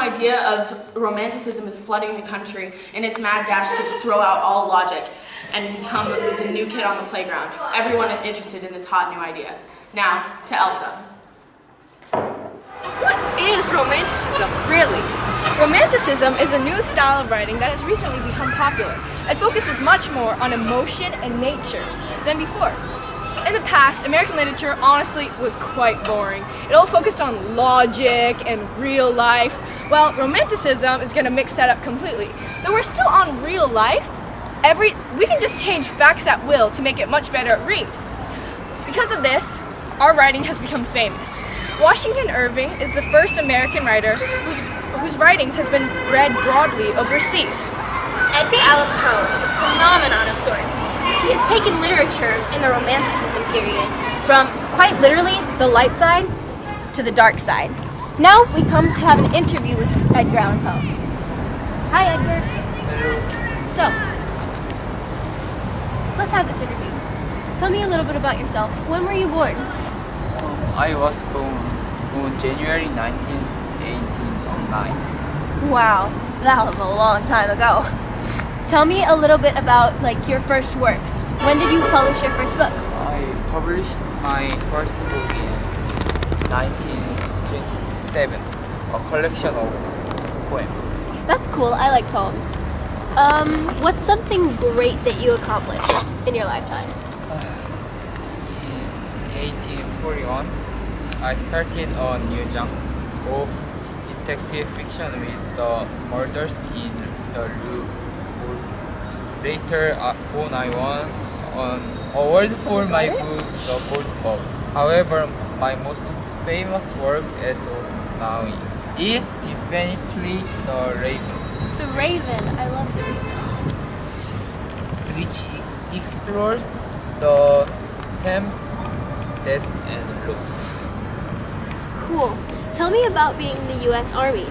idea of Romanticism is flooding the country in its mad dash to throw out all logic and become the new kid on the playground. Everyone is interested in this hot new idea. Now, to Elsa. What is Romanticism, really? Romanticism is a new style of writing that has recently become popular. It focuses much more on emotion and nature than before. In the past, American literature honestly was quite boring. It all focused on logic and real life. Well, Romanticism is going to mix that up completely. Though we're still on real life, we can just change facts at will to make it much better to read. Because of this, our writing has become famous. Washington Irving is the first American writer whose writings has been read broadly overseas. Edgar Allan Poe is a phenomenon of sorts. He has taken literature in the Romanticism period from, quite literally, the light side to the dark side. Now we come to have an interview with Edgar Allan Poe. Hi, Edgar. Hello. So, let's have this interview. Tell me a little bit about yourself. When were you born? I was born January 19th, 1809. Wow, that was a long time ago. Tell me a little bit about your first works. When did you publish your first book? I published my first book in 1927, a collection of poems. That's cool. I like poems. What's something great that you accomplished in your lifetime? In 1841, I started a new genre of detective fiction with the murders in the Rue. Later on, I won an award for my book, The Gold Bug. However, my most famous work as of now is definitely The Raven. The Raven. I love The Raven. Which explores the themes, death and loss. Cool. Tell me about being in the U.S. Army.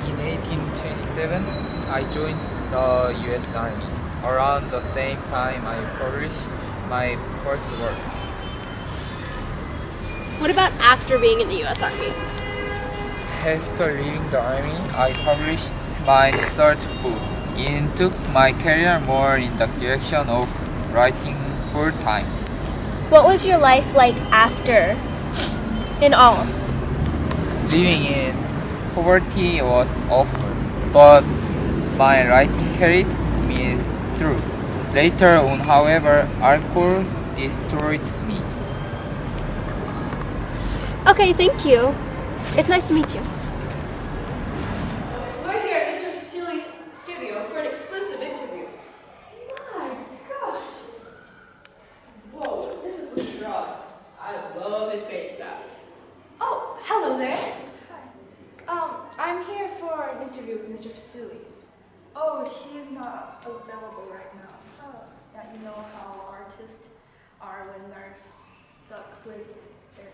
In 1827, I joined the U.S. Army. Around the same time, I published my first work. What about after being in the U.S. Army? After leaving the Army, I published my third book. It took my career more in the direction of writing full-time. What was your life like after, in all? Living in poverty was awful, but my writing carried me through. Later on, however, alcohol destroyed me. Okay, thank you. It's nice to meet you. We're here at Mr. Fasuli's studio for an exclusive interview. My gosh! Whoa, this is what he draws. I love his paint style. Oh, hello there. Hi. I'm here for an interview with Mr. Fasuli. Oh, she's not available right now. Oh, yeah, you know how artists are when they're stuck with their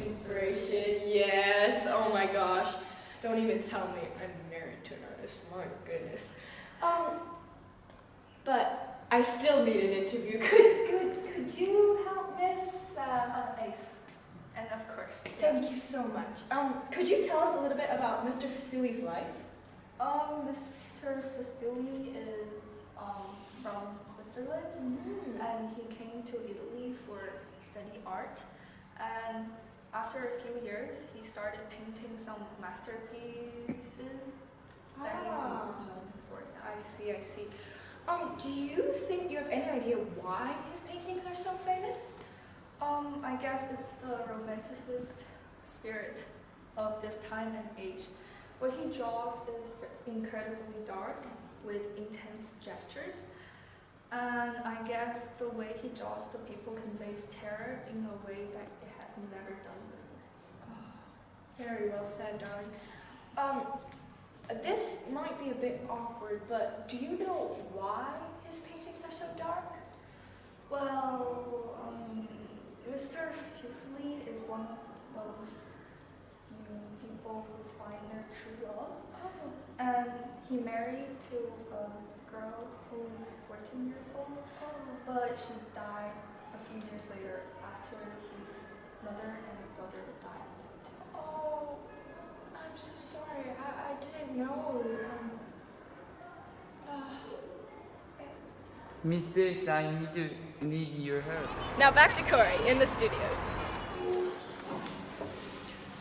Inspiration, yes. Oh my gosh. Don't even tell me I'm married to an artist. My goodness. But I still need an interview. Could you help Miss Ace. And of course. Thank you so much. Could you tell us a little bit about Mr. Fasuli's life? Mr. Fasuli is from Switzerland, and he came to Italy for study art. And after a few years, he started painting some masterpieces that he's known for now. I see. Do you think you have any idea why his paintings are so famous? I guess it's the romanticist spirit of this time and age. What he draws is incredibly dark with intense gestures, and I guess the way he draws the people conveys terror in a way that it has never done before. Very well said, darling. This might be a bit awkward, but do you know why his paintings are so dark? Well, Mr. Fuseli is one of those people who find their true love. Oh. And he married to a girl who was 14 years old, but she died a few years later after his mother and brother died. Oh, I'm I'm so sorry. I didn't know. Mrs. I need your help. Now back to Corey in the studios.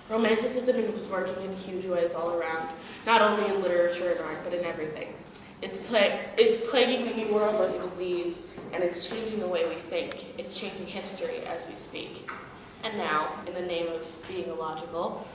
Romanticism is working in huge ways all around, not only in literature and art, but in everything. It's plaguing the New World like a disease, and it's changing the way we think. It's changing history as we speak. And now, in the name of being illogical,